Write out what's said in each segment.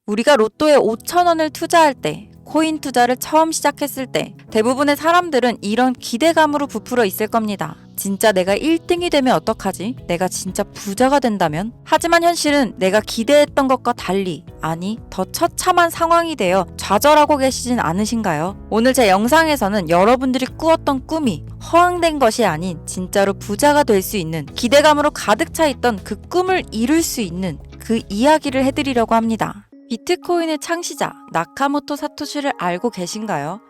우리가 로또에 5,000원을 투자할 때, 코인 투자를 처음 시작했을 때 대부분의 사람들은 이런 기대감으로 부풀어 있을 겁니다. 진짜 내가 1등이 되면 어떡하지? 내가 진짜 부자가 된다면? 하지만 현실은 내가 기대했던 것과 달리, 아니 더 처참한 상황이 되어 좌절하고 계시진 않으신가요? 오늘 제 영상에서는 여러분들이 꾸었던 꿈이 허황된 것이 아닌 진짜로 부자가 될 수 있는, 기대감으로 가득 차 있던 그 꿈을 이룰 수 있는 그 이야기를 해드리려고 합니다. 비트코인의 창시자 나카모토 사토시를 알고 계신가요?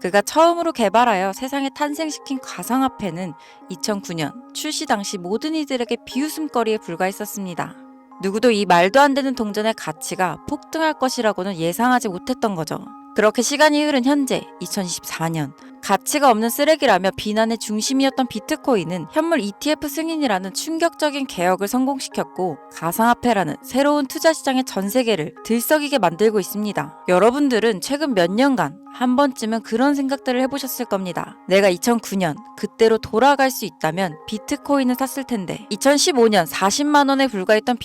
그가 처음으로 개발하여 세상에 탄생시킨 가상화폐는 2009년 출시 당시 모든 이들에게 비웃음거리에 불과했었습니다. 누구도 이 말도 안 되는 동전의 가치가 폭등할 것이라고는 예상하지 못했던 거죠. 그렇게 시간이 흐른 현재 2024년, 가치가 없는 쓰레기라며 비난의 중심이었던 비트코인은 현물 ETF 승인이라는 충격적인 개혁을 성공시켰고, 가상화폐라는 새로운 투자 시장의 전 세계를 들썩이게 만들고 있습니다. 여러분들은 최근 몇 년간 한 번쯤은 그런 생각들을 해보셨을 겁니다. 내가 2009년 그때로 돌아갈 수 있다면 비트코인을 샀을 텐데, 2015년 40만 원에 불과했던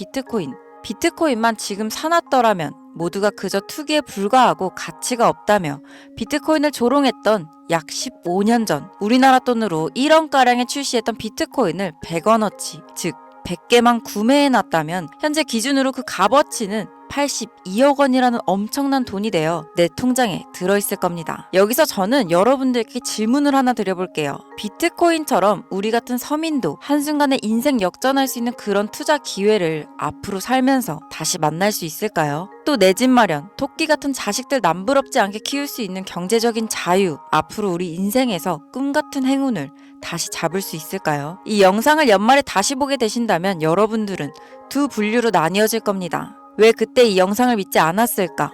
비트코인만 지금 사놨더라면 모두가 그저 투기에 불과하고 가치가 없다며 비트코인을 조롱했던 약 15년 전, 우리나라 돈으로 1원가량에 출시했던 비트코인을 100원어치, 즉 100개만 구매해놨다면 현재 기준으로 그 값어치는 82억 원이라는 엄청난 돈이 되어 내 통장에 들어있을 겁니다. 여기서 저는 여러분들께 질문을 하나 드려볼게요. 비트코인처럼 우리 같은 서민도 한순간에 인생 역전할 수 있는 그런 투자 기회를 앞으로 살면서 다시 만날 수 있을까요? 또 내 집 마련, 토끼 같은 자식들 남부럽지 않게 키울 수 있는 경제적인 자유, 앞으로 우리 인생에서 꿈 같은 행운을 다시 잡을 수 있을까요? 이 영상을 연말에 다시 보게 되신다면 여러분들은 두 분류로 나뉘어질 겁니다. 왜 그때 이 영상을 믿지 않았을까?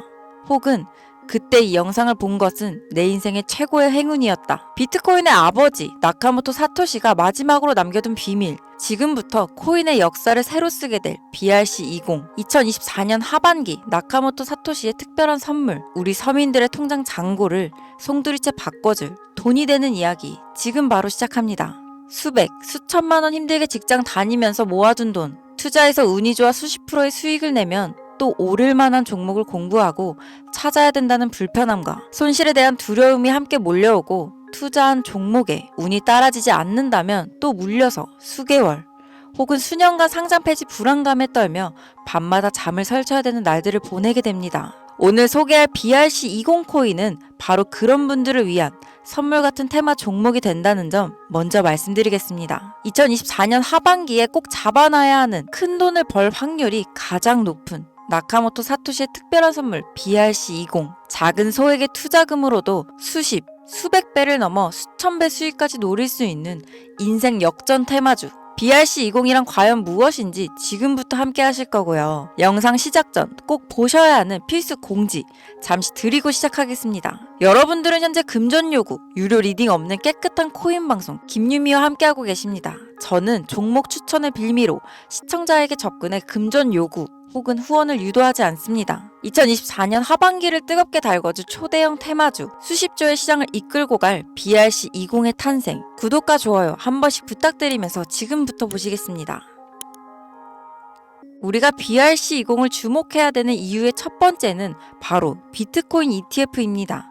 혹은 그때 이 영상을 본 것은 내 인생의 최고의 행운이었다. 비트코인의 아버지 나카모토 사토시가 마지막으로 남겨둔 비밀, 지금부터 코인의 역사를 새로 쓰게 될 BRC20, 2024년 하반기 나카모토 사토시의 특별한 선물, 우리 서민들의 통장 잔고를 송두리째 바꿔줄 돈이 되는 이야기, 지금 바로 시작합니다. 수백, 수천만 원 힘들게 직장 다니면서 모아둔 돈, 투자에서 운이 좋아 수십 프로의 수익을 내면 또 오를 만한 종목을 공부하고 찾아야 된다는 불편함과 손실에 대한 두려움이 함께 몰려오고, 투자한 종목에 운이 따라지지 않는다면 또 물려서 수개월 혹은 수년간 상장 폐지 불안감에 떨며 밤마다 잠을 설쳐야 되는 날들을 보내게 됩니다. 오늘 소개할 BRC20 코인은 바로 그런 분들을 위한 선물 같은 테마 종목이 된다는 점 먼저 말씀드리겠습니다. 2024년 하반기에 꼭 잡아놔야 하는, 큰 돈을 벌 확률이 가장 높은 나카모토 사토시의 특별한 선물 BRC20. 작은 소액의 투자금으로도 수십, 수백 배를 넘어 수천 배 수익까지 노릴 수 있는 인생 역전 테마주. BRC20이란 과연 무엇인지 지금부터 함께 하실 거고요. 영상 시작 전 꼭 보셔야 하는 필수 공지 잠시 드리고 시작하겠습니다. 여러분들은 현재 금전 요구, 유료 리딩 없는 깨끗한 코인 방송 김유미와 함께하고 계십니다. 저는 종목 추천의 빌미로 시청자에게 접근해 금전 요구 혹은 후원을 유도하지 않습니다. 2024년 하반기를 뜨겁게 달궈줄 초대형 테마주, 수십조의 시장을 이끌고 갈 BRC20의 탄생, 구독과 좋아요 한 번씩 부탁드리면서 지금부터 보시겠습니다. 우리가 BRC20을 주목해야 되는 이유의 첫 번째는 바로 비트코인 ETF입니다.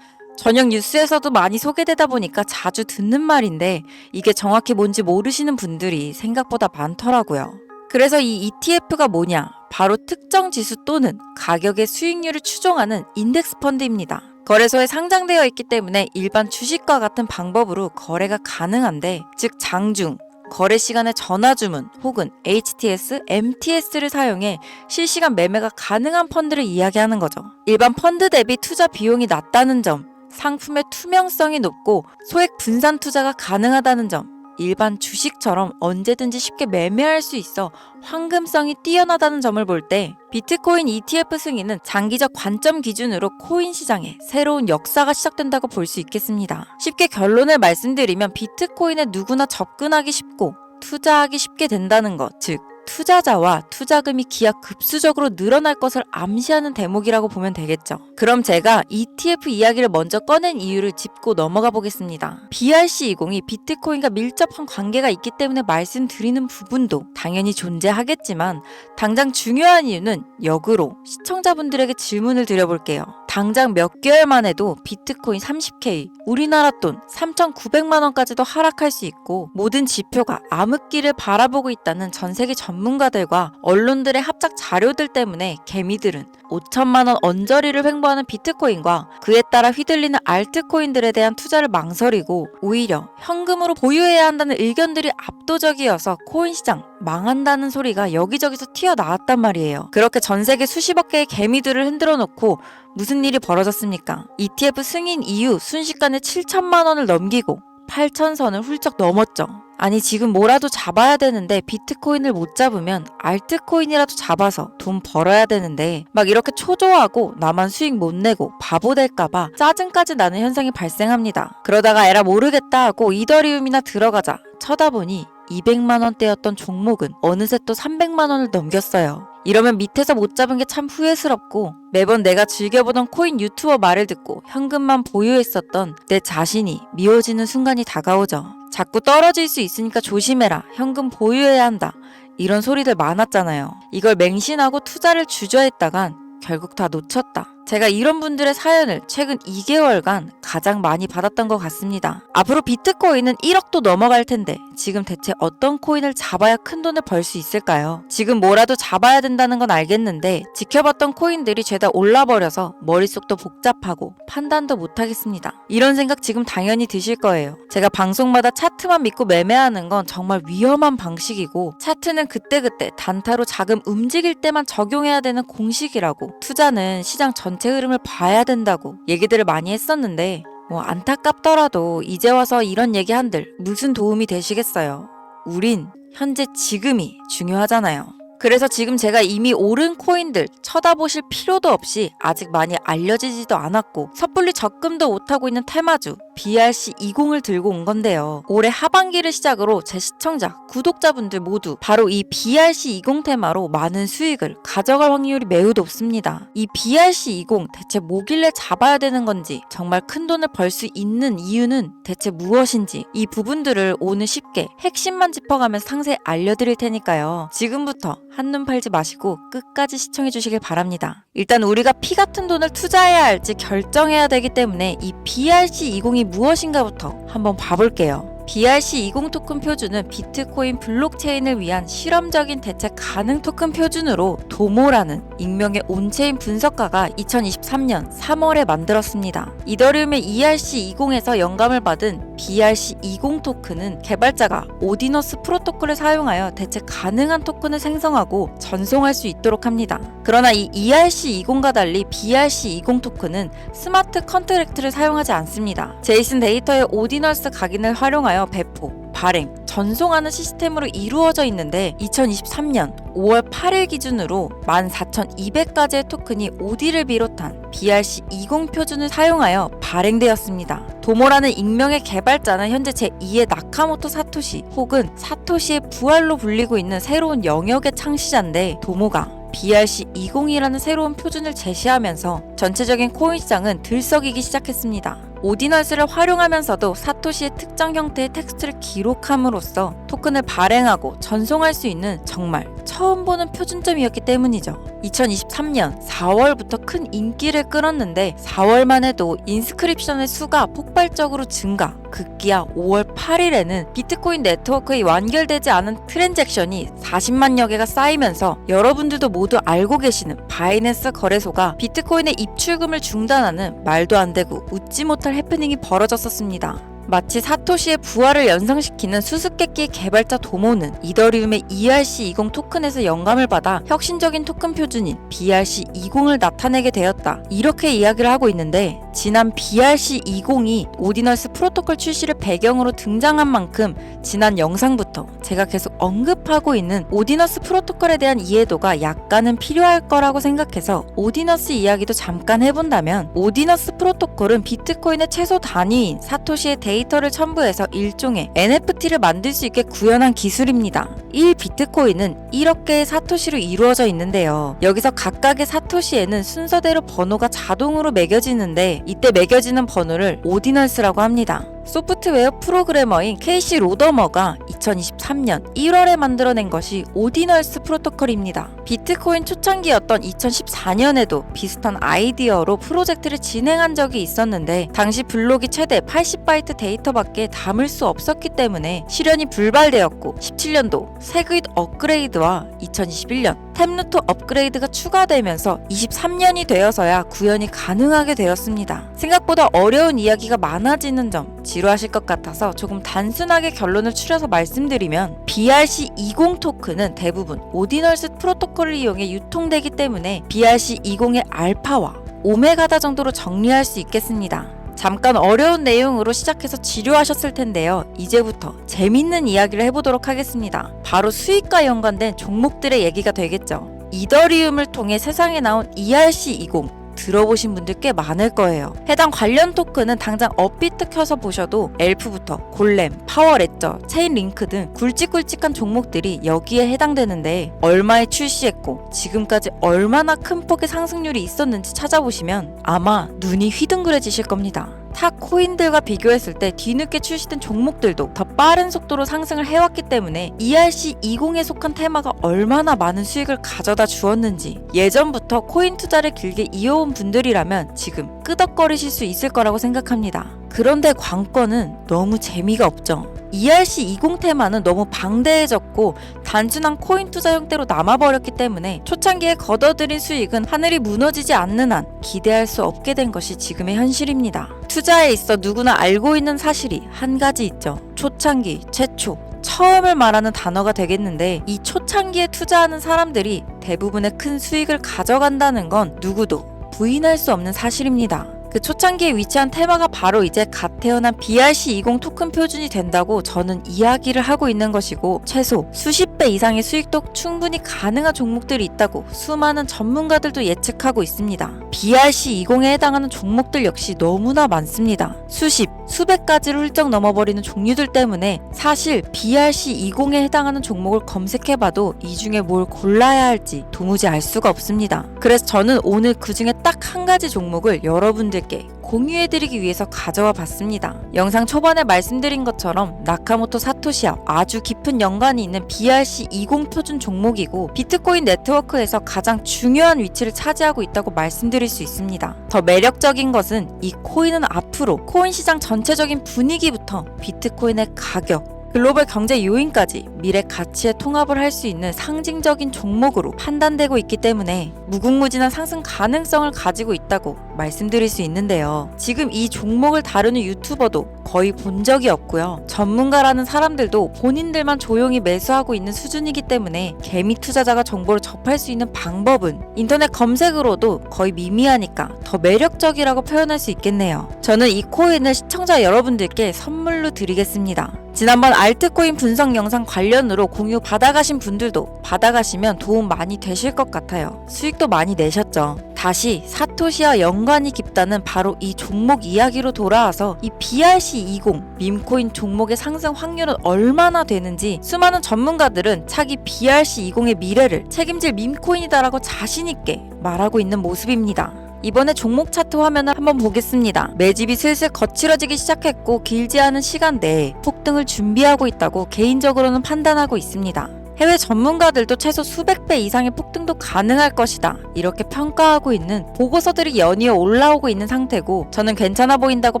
저녁 뉴스에서도 많이 소개되다 보니까 자주 듣는 말인데, 이게 정확히 뭔지 모르시는 분들이 생각보다 많더라고요. 그래서 이 ETF가 뭐냐? 바로 특정 지수 또는 가격의 수익률을 추종하는 인덱스 펀드입니다. 거래소에 상장되어 있기 때문에 일반 주식과 같은 방법으로 거래가 가능한데, 즉 장중, 거래 시간에 전화 주문 혹은 HTS, MTS를 사용해 실시간 매매가 가능한 펀드를 이야기하는 거죠. 일반 펀드 대비 투자 비용이 낮다는 점, 상품의 투명성이 높고 소액 분산 투자가 가능하다는 점, 일반 주식처럼 언제든지 쉽게 매매할 수 있어 황금성이 뛰어나다는 점을 볼 때, 비트코인 ETF 승인은 장기적 관점 기준으로 코인 시장에 새로운 역사가 시작된다고 볼 수 있겠습니다. 쉽게 결론을 말씀드리면 비트코인에 누구나 접근하기 쉽고 투자하기 쉽게 된다는 것, 즉 투자자와 투자금이 기하급수적으로 늘어날 것을 암시하는 대목이라고 보면 되겠죠. 그럼 제가 ETF 이야기를 먼저 꺼낸 이유를 짚고 넘어가 보겠습니다. BRC20이 비트코인과 밀접한 관계가 있기 때문에 말씀드리는 부분도 당연히 존재하겠지만 당장 중요한 이유는 역으로 시청자분들에게 질문을 드려볼게요. 당장 몇 개월만 해도 비트코인 30K, 우리나라 돈 3,900만 원까지도 하락할 수 있고 모든 지표가 암흑기를 바라보고 있다는 전 세계 전문가들과 언론들의 합작 자료들 때문에 개미들은 5천만 원 언저리를 횡보하는 비트코인과 그에 따라 휘둘리는 알트코인들에 대한 투자를 망설이고 오히려 현금으로 보유해야 한다는 의견들이 압도적이어서 코인 시장 망한다는 소리가 여기저기서 튀어나왔단 말이에요. 그렇게 전 세계 수십억 개의 개미들을 흔들어 놓고 무슨 일이 벌어졌습니까? ETF 승인 이후 순식간에 7천만 원을 넘기고 8천선을 훌쩍 넘었죠. 아니 지금 뭐라도 잡아야 되는데 비트코인을 못 잡으면 알트코인이라도 잡아서 돈 벌어야 되는데 막 이렇게 초조하고 나만 수익 못 내고 바보 될까봐 짜증까지 나는 현상이 발생합니다. 그러다가 에라 모르겠다 하고 이더리움이나 들어가자 쳐다보니 200만 원대였던 종목은 어느새 또 300만 원을 넘겼어요. 이러면 밑에서 못 잡은 게 참 후회스럽고 매번 내가 즐겨보던 코인 유튜버 말을 듣고 현금만 보유했었던 내 자신이 미워지는 순간이 다가오죠. 자꾸 떨어질 수 있으니까 조심해라. 현금 보유해야 한다. 이런 소리들 많았잖아요. 이걸 맹신하고 투자를 주저했다간 결국 다 놓쳤다. 제가 이런 분들의 사연을 최근 2개월간 가장 많이 받았던 것 같습니다. 앞으로 비트코인은 1억도 넘어갈 텐데 지금 대체 어떤 코인을 잡아야 큰 돈을 벌 수 있을까요? 지금 뭐라도 잡아야 된다는 건 알겠는데 지켜봤던 코인들이 죄다 올라버려서 머릿속도 복잡하고 판단도 못하겠습니다. 이런 생각 지금 당연히 드실 거예요. 제가 방송마다 차트만 믿고 매매하는 건 정말 위험한 방식이고 차트는 그때그때 단타로 자금 움직일 때만 적용해야 되는 공식이라고 투자는 시장 전체 흐름을 봐야 된다고 얘기들을 많이 했었는데 안타깝더라도 이제 와서 이런 얘기 한들 무슨 도움이 되시겠어요. 우린 현재 지금이 중요하잖아요. 그래서 지금 제가 이미 오른 코인들 쳐다보실 필요도 없이 아직 많이 알려지지도 않았고 섣불리 접근도 못하고 있는 테마주 BRC20을 들고 온 건데요. 올해 하반기를 시작으로 제 시청자, 구독자분들 모두 바로 이 BRC20 테마로 많은 수익을 가져갈 확률이 매우 높습니다. 이 BRC20 대체 뭐길래 잡아야 되는 건지 정말 큰 돈을 벌 수 있는 이유는 대체 무엇인지 이 부분들을 오늘 쉽게 핵심만 짚어가면서 상세히 알려드릴 테니까요. 지금부터 한눈 팔지 마시고 끝까지 시청해 주시길 바랍니다. 일단 우리가 피 같은 돈을 투자해야 할지 결정해야 되기 때문에 이 BRC20이 무엇인가부터 한번 봐볼게요. BRC20 토큰 표준은 비트코인 블록체인을 위한 실험적인 대체 가능 토큰 표준으로 도모라는 익명의 온체인 분석가가 2023년 3월에 만들었습니다. 이더리움의 ERC20에서 영감을 받은 BRC20 토큰은 개발자가 오디너스 프로토콜을 사용하여 대체 가능한 토큰을 생성하고 전송할 수 있도록 합니다. 그러나 이 ERC20과 달리 BRC20 토큰은 스마트 컨트랙트를 사용하지 않습니다. 제이슨 데이터의 오디너스 각인을 활용하여 배포, 발행, 전송하는 시스템으로 이루어져 있는데 2023년 5월 8일 기준으로 14,200가지의 토큰이 OD를 비롯한 BRC20 표준을 사용하여 발행되었습니다. 도모라는 익명의 개발자는 현재 제2의 나카모토 사토시 혹은 사토시의 부활로 불리고 있는 새로운 영역의 창시자인데 도모가 BRC20이라는 새로운 표준을 제시하면서 전체적인 코인 시장은 들썩이기 시작했습니다. 오디너스를 활용하면서도 사토시의 특정 형태의 텍스트를 기록함으로써 토큰을 발행하고 전송할 수 있는 정말 처음 보는 표준점이었기 때문이죠. 2023년 4월부터 큰 인기를 끌었는데 4월만 해도 인스크립션의 수가 폭발적으로 증가, 급기야 5월 8일에는 비트코인 네트워크에 완결되지 않은 트랜잭션이 40만여 개가 쌓이면서 여러분들도 모두 알고 계시는 바이낸스 거래소가 비트코인의 입출금을 중단하는 말도 안 되고 웃지 못할 해프닝이 벌어졌었습니다. 마치 사토시의 부활을 연상시키는 수수께끼의 개발자 도모는 이더리움의 ERC20 토큰에서 영감을 받아 혁신적인 토큰 표준인 BRC20을 나타내게 되었다. 이렇게 이야기를 하고 있는데 지난 BRC20이 오디널스 프로토콜 출시를 배경으로 등장한 만큼 지난 영상부터 제가 계속 언급하고 있는 오디너스 프로토콜에 대한 이해도가 약간은 필요할 거라고 생각해서 오디너스 이야기도 잠깐 해본다면, 오디너스 프로토콜은 비트코인의 최소 단위인 사토시의 데이터를 첨부해서 일종의 NFT를 만들 수 있게 구현한 기술입니다. 1비트코인은 1억 개의 사토시로 이루어져 있는데요. 여기서 각각의 사토시에는 순서대로 번호가 자동으로 매겨지는데, 이때 매겨지는 번호를 오디널스라고 합니다. 소프트웨어 프로그래머인 케이시 로더머가 2023년 1월에 만들어낸 것이 오디널스 프로토콜입니다. 비트코인 초창기였던 2014년에도 비슷한 아이디어로 프로젝트를 진행한 적이 있었는데, 당시 블록이 최대 80바이트 데이터밖에 담을 수 없었기 때문에 실현이 불발되었고, 17년도 세그윗 업그레이드와 2021년 템루트 업그레이드가 추가되면서 23년이 되어서야 구현이 가능하게 되었습니다. 생각보다 어려운 이야기가 많아지는 점 지루하실 것 같아서 조금 단순하게 결론을 추려서 말씀드리면, BRC20 토큰은 대부분 오디널스 프로토콜을 이용해 유통되기 때문에 BRC20의 알파와 오메가다 정도로 정리할 수 있겠습니다. 잠깐 어려운 내용으로 시작해서 지루하셨을 텐데요. 이제부터 재밌는 이야기를 해보도록 하겠습니다. 바로 수익과 연관된 종목들의 얘기가 되겠죠. 이더리움을 통해 세상에 나온 ERC20 들어보신 분들 꽤 많을 거예요. 해당 관련 토큰은 당장 업비트 켜서 보셔도 엘프부터 골렘, 파워레저, 체인링크 등 굵직굵직한 종목들이 여기에 해당되는데, 얼마에 출시했고 지금까지 얼마나 큰 폭의 상승률이 있었는지 찾아보시면 아마 눈이 휘둥그레지실 겁니다. 타 코인들과 비교했을 때 뒤늦게 출시된 종목들도 더 빠른 속도로 상승을 해왔기 때문에 ERC20에 속한 테마가 얼마나 많은 수익을 가져다 주었는지, 예전부터 코인 투자를 길게 이어온 분들이라면 지금 끄덕거리실 수 있을 거라고 생각합니다. 그런데 관건은 너무 재미가 없죠. ERC20 테마는 너무 방대해졌고 단순한 코인 투자 형태로 남아버렸기 때문에 초창기에 걷어들인 수익은 하늘이 무너지지 않는 한 기대할 수 없게 된 것이 지금의 현실입니다. 투자에 있어 누구나 알고 있는 사실이 한 가지 있죠. 초창기, 최초, 처음을 말하는 단어가 되겠는데, 이 초창기에 투자하는 사람들이 대부분의 큰 수익을 가져간다는 건 누구도 부인할 수 없는 사실입니다. 그 초창기에 위치한 테마가 바로 이제 갓 태어난 BRC20 토큰 표준이 된다고 저는 이야기를 하고 있는 것이고, 최소 수십 배 이상의 수익도 충분히 가능한 종목들이 있다고 수많은 전문가들도 예측하고 있습니다. BRC20에 해당하는 종목들 역시 너무나 많습니다. 수십, 수백 가지를 훌쩍 넘어버리는 종류들 때문에 사실 BRC20에 해당하는 종목을 검색해봐도 이 중에 뭘 골라야 할지 도무지 알 수가 없습니다. 그래서 저는 오늘 그 중에 딱 한 가지 종목을 여러분들께 공유해드리기 위해서 가져와 봤습니다. 영상 초반에 말씀드린 것처럼 나카모토 사토시와 아주 깊은 연관이 있는 BRC20 표준 종목이고, 비트코인 네트워크에서 가장 중요한 위치를 차지하고 있다고 말씀드릴 수 있습니다. 더 매력적인 것은 이 코인은 앞으로 코인 시장 전체적인 분위기부터 비트코인의 가격, 글로벌 경제 요인까지 미래 가치에 통합을 할 수 있는 상징적인 종목으로 판단되고 있기 때문에 무궁무진한 상승 가능성을 가지고 있다고 말씀드릴 수 있는데요. 지금 이 종목을 다루는 유튜버도 거의 본 적이 없고요. 전문가라는 사람들도 본인들만 조용히 매수하고 있는 수준이기 때문에 개미 투자자가 정보를 접할 수 있는 방법은 인터넷 검색으로도 거의 미미하니까 더 매력적이라고 표현할 수 있겠네요. 저는 이 코인을 시청자 여러분들께 선물로 드리겠습니다. 지난번 알트코인 분석 영상 관련으로 공유 받아가신 분들도 받아가시면 도움 많이 되실 것 같아요. 수익도 많이 내셨죠. 다시 사토시와 연관이 깊다는 바로 이 종목 이야기로 돌아와서 이 BRC20 밈코인 종목의 상승 확률은 얼마나 되는지 수많은 전문가들은 차기 BRC20의 미래를 책임질 밈코인이다라고 자신있게 말하고 있는 모습입니다. 이번에 종목 차트 화면을 한번 보겠습니다. 매집이 슬슬 거칠어지기 시작했고 길지 않은 시간 내에 폭등을 준비하고 있다고 개인적으로는 판단하고 있습니다. 해외 전문가들도 최소 수백 배 이상의 폭등도 가능할 것이다, 이렇게 평가하고 있는 보고서들이 연이어 올라오고 있는 상태고, 저는 괜찮아 보인다고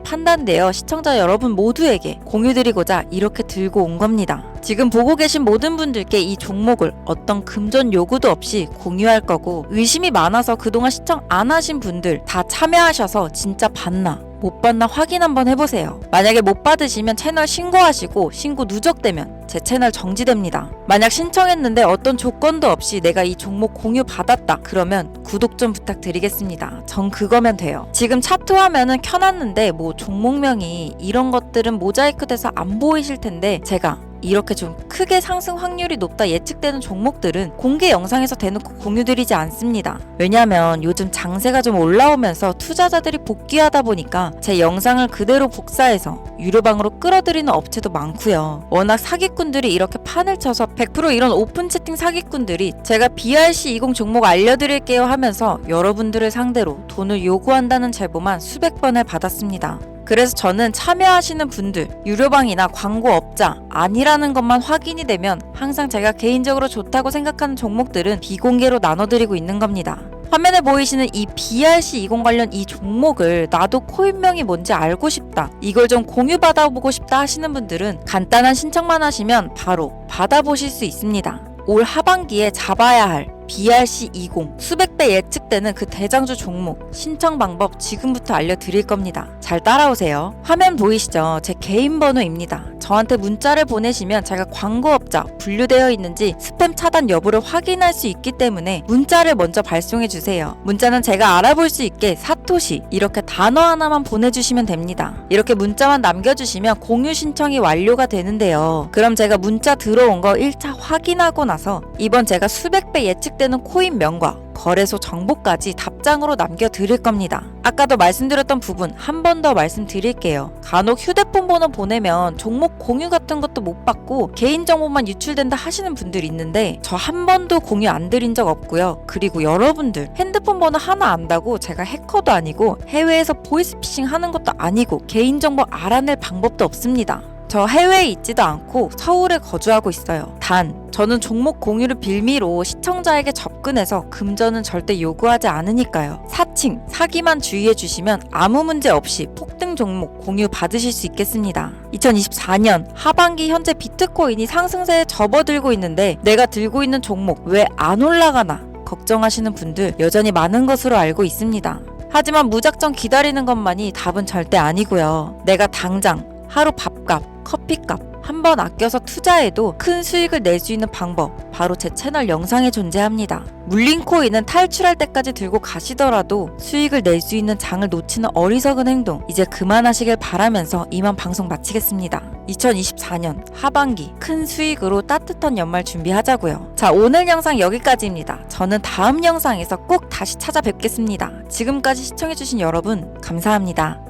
판단되어 시청자 여러분 모두에게 공유드리고자 이렇게 들고 온 겁니다. 지금 보고 계신 모든 분들께 이 종목을 어떤 금전 요구도 없이 공유할 거고, 의심이 많아서 그동안 시청 안 하신 분들 다 참여하셔서 진짜 봤나 못 받나 확인 한번 해보세요. 만약에 못 받으시면 채널 신고하시고 신고 누적되면 제 채널 정지됩니다. 만약 신청했는데 어떤 조건도 없이 내가 이 종목 공유 받았다 그러면 구독 좀 부탁드리겠습니다. 전 그거면 돼요. 지금 차트 화면은 켜놨는데 뭐 종목명이 이런 것들은 모자이크 돼서 안 보이실 텐데 제가 이렇게 좀 크게 상승 확률이 높다 예측되는 종목들은 공개 영상에서 대놓고 공유드리지 않습니다. 왜냐면 요즘 장세가 좀 올라오면서 투자자들이 복귀하다 보니까 제 영상을 그대로 복사해서 유료방으로 끌어들이는 업체도 많고요. 워낙 사기꾼들이 이렇게 판을 쳐서 100% 이런 오픈 채팅 사기꾼들이 제가 BRC20 종목 알려드릴게요 하면서 여러분들을 상대로 돈을 요구한다는 제보만 수백 번을 받았습니다. 그래서 저는 참여하시는 분들, 유료방이나 광고업자 아니라는 것만 확인이 되면 항상 제가 개인적으로 좋다고 생각하는 종목들은 비공개로 나눠드리고 있는 겁니다. 화면에 보이시는 이 BRC20 관련 이 종목을 나도 코인명이 뭔지 알고 싶다, 이걸 좀 공유 받아보고 싶다 하시는 분들은 간단한 신청만 하시면 바로 받아보실 수 있습니다. 올 하반기에 잡아야 할 BRC20 수백 배 예측되는 그 대장주 종목 신청 방법 지금부터 알려드릴 겁니다. 잘 따라오세요. 화면 보이시죠? 제 개인 번호입니다. 저한테 문자를 보내시면 제가 광고업자 분류되어 있는지 스팸 차단 여부를 확인할 수 있기 때문에 문자를 먼저 발송해 주세요. 문자는 제가 알아볼 수 있게 사토시 이렇게 단어 하나만 보내주시면 됩니다. 이렇게 문자만 남겨주시면 공유 신청이 완료가 되는데요. 그럼 제가 문자 들어온 거 1차 확인하고 나서 이번 제가 수백 배 예측되는 코인명과 거래소 정보까지 답장으로 남겨드릴 겁니다. 아까도 말씀드렸던 부분 한 번 더 말씀드릴게요. 간혹 휴대폰 번호 보내면 종목 공유 같은 것도 못 받고 개인정보만 유출된다 하시는 분들이 있는데 저 한 번도 공유 안 드린 적 없고요. 그리고 여러분들 핸드폰 번호 하나 안다고 제가 해커도 아니고 해외에서 보이스피싱 하는 것도 아니고 개인정보 알아낼 방법도 없습니다. 저 해외에 있지도 않고 서울에 거주하고 있어요. 단 저는 종목 공유를 빌미로 시청자에게 접근해서 금전은 절대 요구하지 않으니까요. 사칭, 사기만 주의해 주시면 아무 문제 없이 폭등 종목 공유 받으실 수 있겠습니다. 2024년 하반기 현재 비트코인이 상승세에 접어들고 있는데 내가 들고 있는 종목 왜 안 올라가나 걱정하시는 분들 여전히 많은 것으로 알고 있습니다. 하지만 무작정 기다리는 것만이 답은 절대 아니고요. 내가 당장 하루 밥값, 커피값 한 번 아껴서 투자해도 큰 수익을 낼 수 있는 방법 바로 제 채널 영상에 존재합니다. 물린 코인은 탈출할 때까지 들고 가시더라도 수익을 낼 수 있는 장을 놓치는 어리석은 행동 이제 그만하시길 바라면서 이만 방송 마치겠습니다. 2024년 하반기 큰 수익으로 따뜻한 연말 준비하자고요. 자, 오늘 영상 여기까지입니다. 저는 다음 영상에서 꼭 다시 찾아뵙겠습니다. 지금까지 시청해주신 여러분 감사합니다.